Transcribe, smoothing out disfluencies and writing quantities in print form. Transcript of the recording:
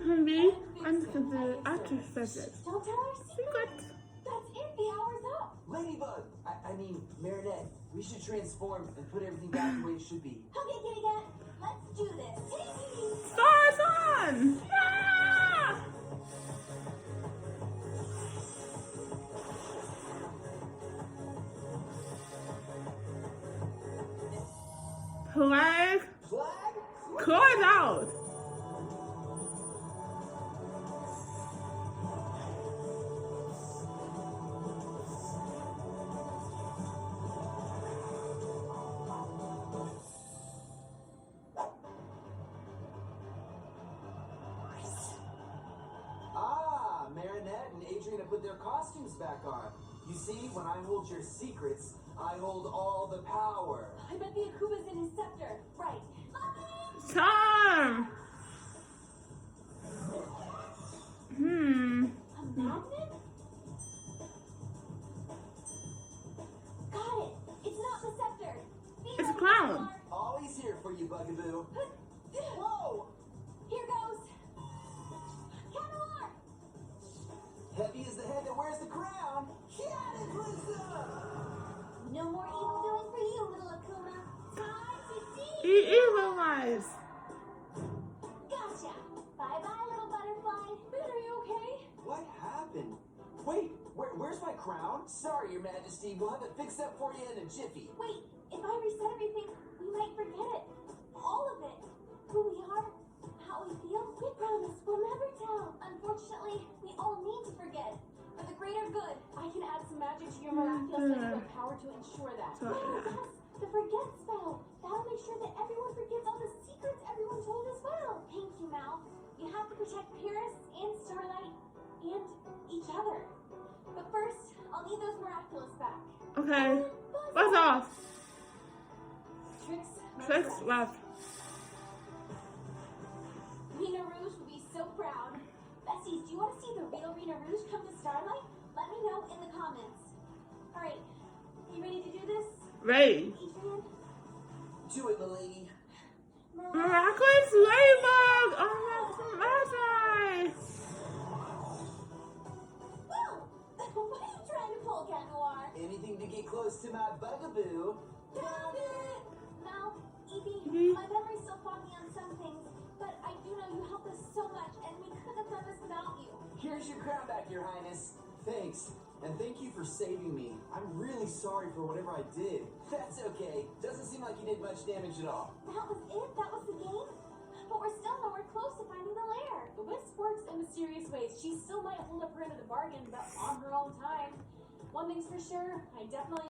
can be unconsidered after subject. Don't tell her secret. That's it. The hour's up. Ladybug! I mean, Marinette, we should transform and put everything back the way it should be. Okay, kitty cat. Let's do this. Stars on! Ah! Flag. Flag? Close out. Ah, Marinette and Adrien have put their costumes back on. You see, when I hold your secrets, I hold all the power. I bet the Akuba's in his scepter. Right. Charm. A magnet? Got it. It's not the scepter. It's a clown. Always here for you, Bugaboo. Whoa! Here goes. Cat Noir. Heavy is the head that wears the crown. Cataclysm! No more evil doing for you, little Akuma. Time to see. He evilize. Gotcha. Bye-bye, little butterfly. Ben, are you okay? What happened? Wait, where's my crown? Sorry, Your Majesty. We'll have it fixed up for you in a jiffy. Wait, if I reset everything, we might forget it. All of it. Who we are, how we feel. We promise we'll never tell. Unfortunately, we all need to forget. For the greater good. I can add some magic to your miraculous ladybug power to ensure that. Yes, the forget spell. That'll make sure that everyone forgets all the secrets everyone told as well. Thank you, Mal. You have to protect Paris and Starlight and each other. But first, I'll need those miraculous back. Okay. Buzz off. Tricks left. Rena Rouge will be so proud. Besties, do you want to see the real Rena Rouge come to Starlight? Let me know in the comments. Alright, you ready to do this? Ready. Adrien? Do it, milady. Miraculous ladybug. Oh, that's magic. Whoa! What are you trying to pull, Cat Noir? Anything to get close to my Bugaboo. Found it! Mal, Evie, my memory's still foggy on some things, but I do know you helped us so much, and we couldn't have done this without you. Here's your crown back, Your Highness. Thanks. And thank you for saving me. I'm really sorry for whatever I did. That's okay. Doesn't seem like you did much damage at all. That was it? That was the game? But we're still nowhere close to finding the lair. The Wisp works in mysterious ways. She still might hold up her end of the bargain, but on her own time. One thing's for sure, I definitely